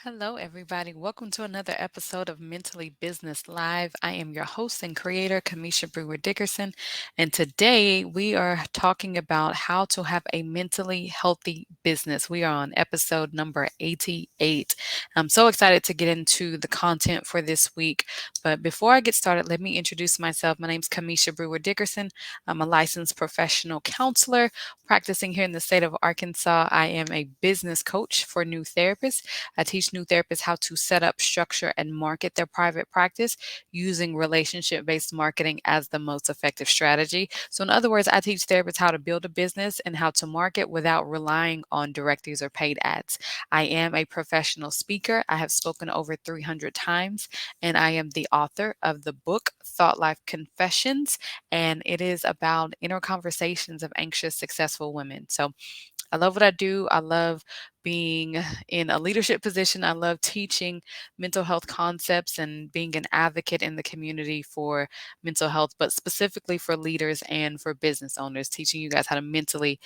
Hello, everybody. Welcome to another episode of Mentally Business Live. I am your host and creator, Cameisha Brewer Dickerson, and today we are talking about how to have a mentally healthy business. We are on episode number 88. I'm so excited to get into the content for this week, but before I get started, let me introduce myself. My name is Cameisha Brewer Dickerson. I'm a licensed professional counselor practicing here in the state of Arkansas. I am a business coach for new therapists. I teach new therapists how to set up, structure, and market their private practice using relationship based marketing as the most effective strategy. So, in other words, I teach therapists how to build a business and how to market without relying on directories or paid ads. I am a professional speaker. I have spoken over 300 times, and I am the author of the book Thought Life Confessions, and it is about inner conversations of anxious, successful women. So, I love what I do. I love being in a leadership position. I love teaching mental health concepts and being an advocate in the community for mental health, but specifically for leaders and for business owners, teaching you guys how to mentally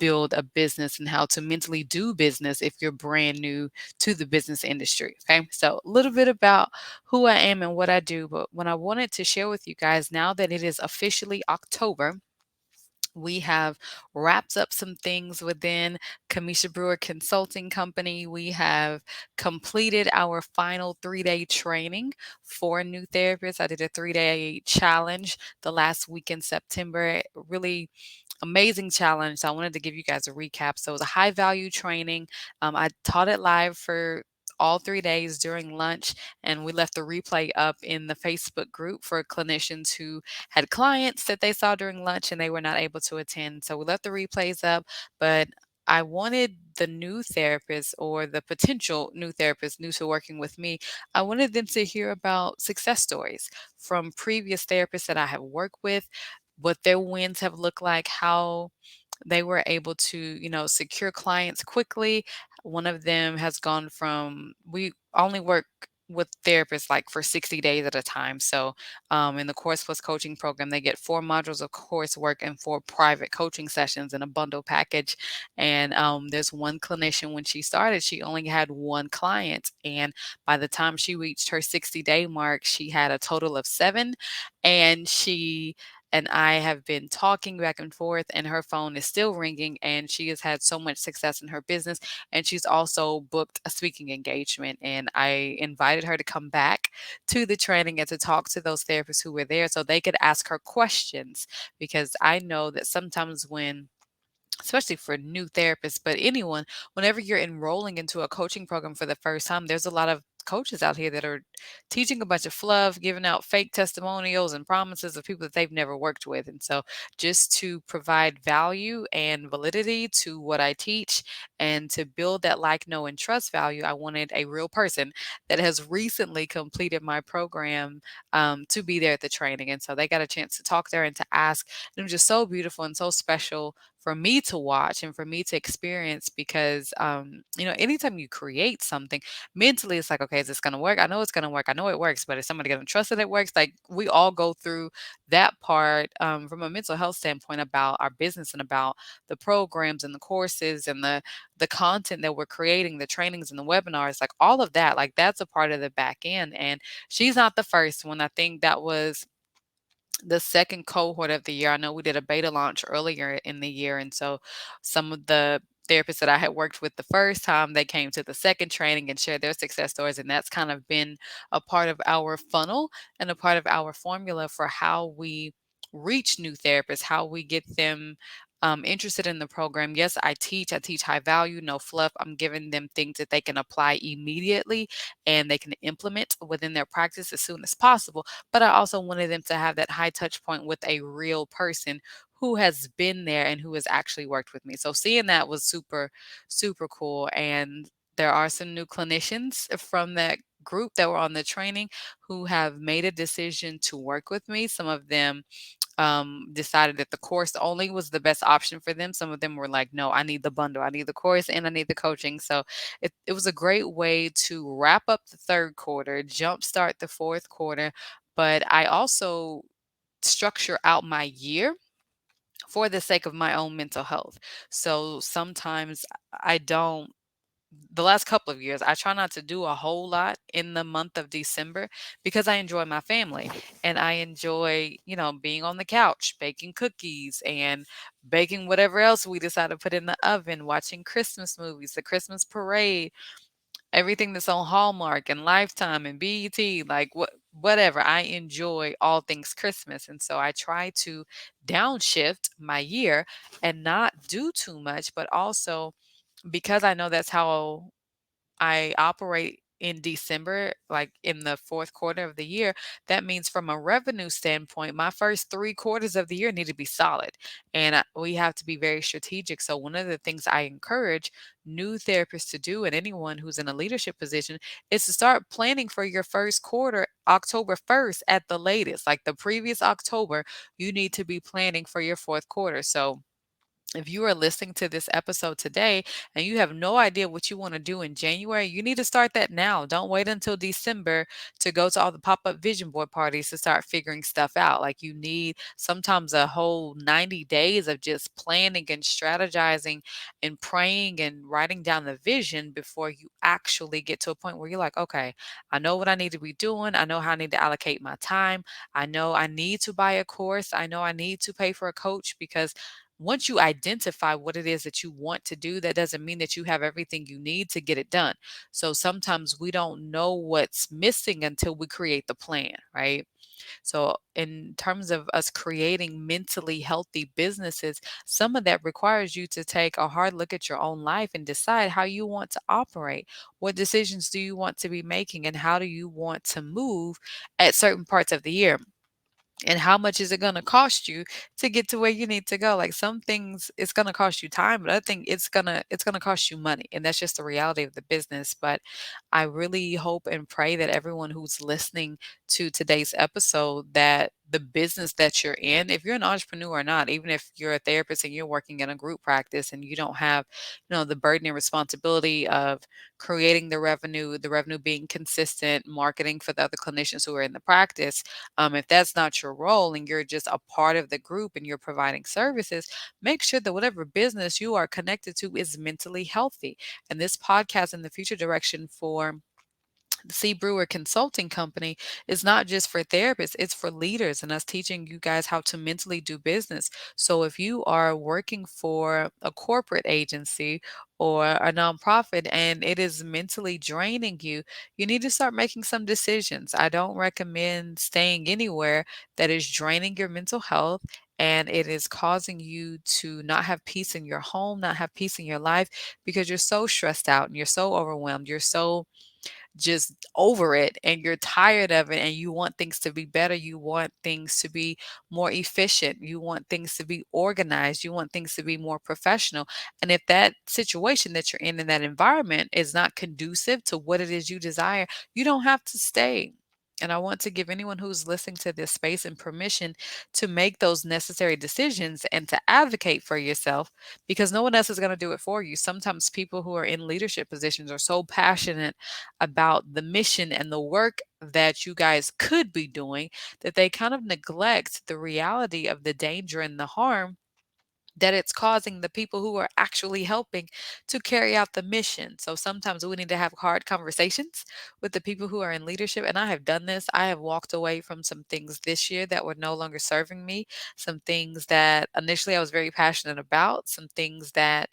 build a business and how to mentally do business if you're brand new to the business industry. Okay. So, a little bit about who I am and what I do. But when I wanted to share with you guys now that it is officially October, we have wrapped up some things within Cameisha Brewer Consulting Company. We have completed our final 3-day training for new therapists. I did a 3-day challenge the last week in September. Really amazing challenge. So I wanted to give you guys a recap. So it was a high value training. I taught it live for all 3 days during lunch, and we left the replay up in the Facebook group for clinicians who had clients that they saw during lunch and they were not able to attend. So we left the replays up, but I wanted the new therapists or the potential new therapists new to working with me, I wanted them to hear about success stories from previous therapists that I have worked with, what their wins have looked like, how they were able to, secure clients quickly. One of them has gone from, we only work with therapists like for 60 days at a time. So in the Course Plus coaching program, they get 4 modules of coursework and 4 private coaching sessions in a bundle package. And there's one clinician, when she started, she only had one client. And by the time she reached her 60-day mark, she had a total of 7. And she and I have been talking back and forth, and her phone is still ringing, and she has had so much success in her business. And she's also booked a speaking engagement. And I invited her to come back to the training and to talk to those therapists who were there so they could ask her questions. Because I know that sometimes when, especially for new therapists, but anyone, whenever you're enrolling into a coaching program for the first time, there's a lot of coaches out here that are teaching a bunch of fluff, giving out fake testimonials and promises of people that they've never worked with. And so, just to provide value and validity to what I teach and to build that like, know, and trust value, I wanted a real person that has recently completed my program to be there at the training. And so, they got a chance to talk there and to ask. And it was just so beautiful and so special for me to watch and for me to experience because anytime you create something mentally, it's like, okay, is this going to work? I know it's going to work. I know it works, but is somebody going to trust that it works? Like, we all go through that part from a mental health standpoint about our business and about the programs and the courses and the content that we're creating, the trainings and the webinars, like all of that, like that's a part of the back end. And she's not the first one. I think that was the second cohort of the year. I know we did a beta launch earlier in the year. And so some of the therapists that I had worked with the first time, they came to the second training and shared their success stories. And that's kind of been a part of our funnel and a part of our formula for how we reach new therapists, how we get them interested in the program. Yes, I teach high value, no fluff. I'm giving them things that they can apply immediately and they can implement within their practice as soon as possible. But I also wanted them to have that high touch point with a real person who has been there and who has actually worked with me. So seeing that was super, super cool. And there are some new clinicians from that group that were on the training who have made a decision to work with me. Some of them decided that the course only was the best option for them. Some of them were like, no, I need the bundle. I need the course and I need the coaching. So it was a great way to wrap up the third quarter, jumpstart the fourth quarter. But I also structure out my year for the sake of my own mental health. So sometimes I don't. the last couple of years, I try not to do a whole lot in the month of December because I enjoy my family and I enjoy, being on the couch, baking cookies and baking whatever else we decide to put in the oven, watching Christmas movies, the Christmas parade, everything that's on Hallmark and Lifetime and BET, like whatever. I enjoy all things Christmas. And so I try to downshift my year and not do too much, but also because I know that's how I operate in December, like in the fourth quarter of the year. That means from a revenue standpoint, my first 3 quarters of the year need to be solid. And we have to be very strategic. So, one of the things I encourage new therapists to do and anyone who's in a leadership position is to start planning for your first quarter October 1st at the latest. Like the previous October, you need to be planning for your fourth quarter. So, if you are listening to this episode today and you have no idea what you want to do in January, you need to start that now. Don't wait until December to go to all the pop up vision board parties to start figuring stuff out. Like you need sometimes a whole 90 days of just planning and strategizing and praying and writing down the vision before you actually get to a point where you're like, okay, I know what I need to be doing. I know how I need to allocate my time. I know I need to buy a course. I know I need to pay for a coach because once you identify what it is that you want to do, that doesn't mean that you have everything you need to get it done. So sometimes we don't know what's missing until we create the plan, right? So, in terms of us creating mentally healthy businesses, some of that requires you to take a hard look at your own life and decide how you want to operate. What decisions do you want to be making, and how do you want to move at certain parts of the year? And how much is it gonna cost you to get to where you need to go? Like some things it's gonna cost you time, but I think it's gonna cost you money. And that's just the reality of the business. But I really hope and pray that everyone who's listening to today's episode that the business that you're in, if you're an entrepreneur or not, even if you're a therapist and you're working in a group practice and you don't have, the burden and responsibility of creating the revenue being consistent, marketing for the other clinicians who are in the practice, if that's not your role and you're just a part of the group and you're providing services, make sure that whatever business you are connected to is mentally healthy. And this podcast in the future direction for the C. Brewer Consulting Company is not just for therapists, it's for leaders and us teaching you guys how to mentally do business. So if you are working for a corporate agency or a nonprofit and it is mentally draining you, you need to start making some decisions. I don't recommend staying anywhere that is draining your mental health and it is causing you to not have peace in your home, not have peace in your life because you're so stressed out and you're so overwhelmed. You're so just over it and you're tired of it and you want things to be better. You want things to be more efficient. You want things to be organized. You want things to be more professional. And if that situation that you're in that environment is not conducive to what it is you desire, you don't have to stay. And I want to give anyone who's listening to this space and permission to make those necessary decisions and to advocate for yourself because no one else is going to do it for you. Sometimes people who are in leadership positions are so passionate about the mission and the work that you guys could be doing that they kind of neglect the reality of the danger and the harm that it's causing the people who are actually helping to carry out the mission. So sometimes we need to have hard conversations with the people who are in leadership. And I have done this. I have walked away from some things this year that were no longer serving me, some things that initially I was very passionate about, some things that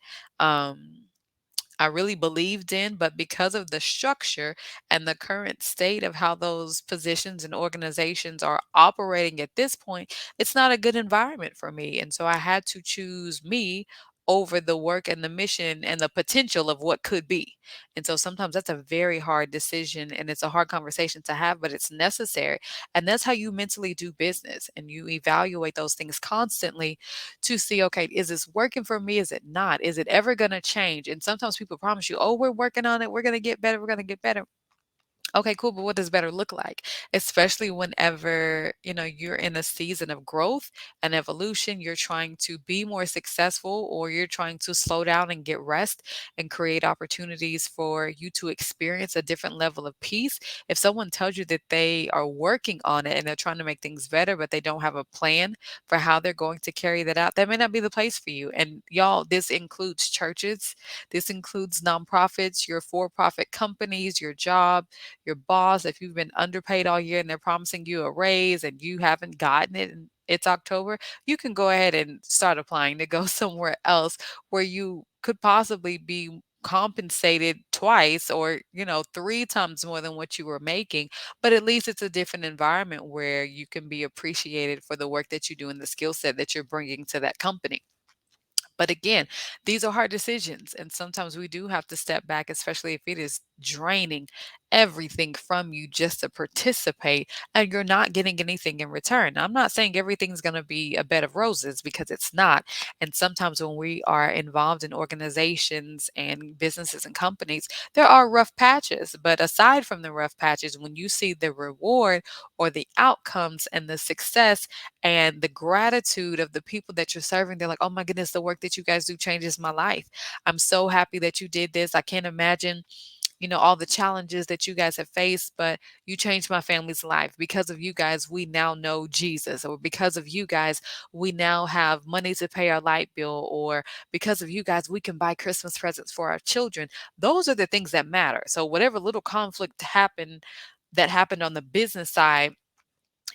I really believed in, but because of the structure and the current state of how those positions and organizations are operating at this point, it's not a good environment for me. And so I had to choose me over the work and the mission and the potential of what could be. And so sometimes that's a very hard decision and it's a hard conversation to have, but it's necessary. And that's how you mentally do business and you evaluate those things constantly to see, okay, is this working for me? Is it not? Is it ever going to change? And sometimes people promise you, oh, we're working on it. We're going to get better. We're going to get better. Okay, cool. But what does better look like? Especially whenever, you're in a season of growth and evolution, you're trying to be more successful or you're trying to slow down and get rest and create opportunities for you to experience a different level of peace. If someone tells you that they are working on it and they're trying to make things better, but they don't have a plan for how they're going to carry that out, that may not be the place for you. And y'all, this includes churches, this includes nonprofits, your for profit companies, your job, your boss, if you've been underpaid all year and they're promising you a raise and you haven't gotten it and it's October, you can go ahead and start applying to go somewhere else where you could possibly be compensated twice or, three times more than what you were making. But at least it's a different environment where you can be appreciated for the work that you do and the skill set that you're bringing to that company. But again, these are hard decisions. And sometimes we do have to step back, especially if it is draining everything from you just to participate and you're not getting anything in return. Now, I'm not saying everything's going to be a bed of roses because it's not. And sometimes when we are involved in organizations and businesses and companies, there are rough patches. But aside from the rough patches, when you see the reward or the outcomes and the success, and the gratitude of the people that you're serving, they're like, oh my goodness, the work that you guys do changes my life. I'm so happy that you did this. I can't imagine, all the challenges that you guys have faced, but you changed my family's life. Because of you guys, we now know Jesus, or because of you guys, we now have money to pay our light bill, or because of you guys, we can buy Christmas presents for our children. Those are the things that matter. So whatever little conflict happened on the business side,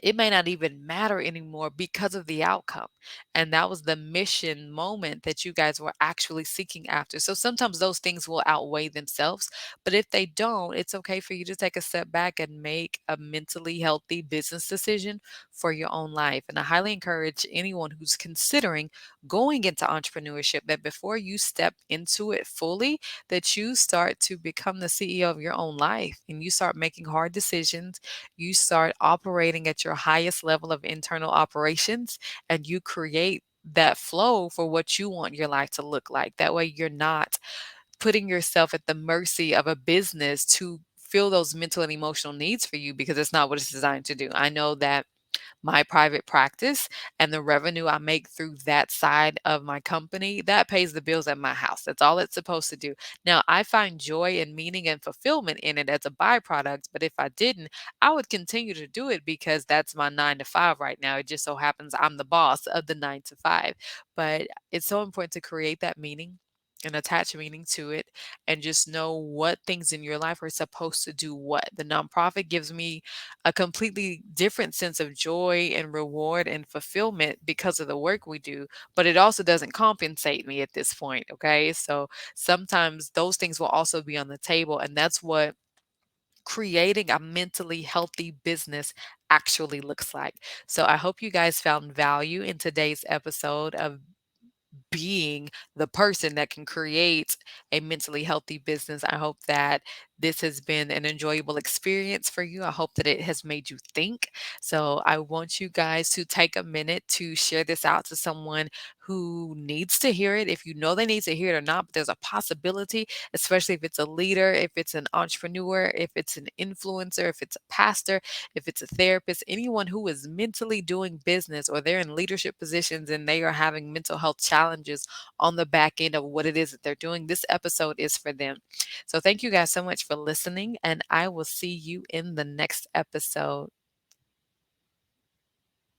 it may not even matter anymore because of the outcome. And that was the mission moment that you guys were actually seeking after. So sometimes those things will outweigh themselves. But if they don't, it's okay for you to take a step back and make a mentally healthy business decision for your own life. And I highly encourage anyone who's considering going into entrepreneurship that before you step into it fully, that you start to become the CEO of your own life and you start making hard decisions, you start operating at your highest level of internal operations, and you create that flow for what you want your life to look like. That way, you're not putting yourself at the mercy of a business to fill those mental and emotional needs for you because it's not what it's designed to do. I know that my private practice and the revenue I make through that side of my company, that pays the bills at my house. That's all it's supposed to do. Now, I find joy and meaning and fulfillment in it as a byproduct, but if I didn't, I would continue to do it because that's my 9 to 5 right now. It just so happens I'm the boss of the 9 to 5. But it's so important to create that meaning and attach meaning to it and just know what things in your life are supposed to do what. The nonprofit gives me a completely different sense of joy and reward and fulfillment because of the work we do, but it also doesn't compensate me at this point. Okay. So sometimes those things will also be on the table. And that's what creating a mentally healthy business actually looks like. So I hope you guys found value in today's episode of being the person that can create a mentally healthy business. I hope that this has been an enjoyable experience for you. I hope that it has made you think. So I want you guys to take a minute to share this out to someone who needs to hear it. If you know they need to hear it or not, but there's a possibility, especially if it's a leader, if it's an entrepreneur, if it's an influencer, if it's a pastor, if it's a therapist, anyone who is mentally doing business or they're in leadership positions and they are having mental health challenges on the back end of what it is that they're doing, this episode is for them. So thank you guys so much for listening, and I will see you in the next episode.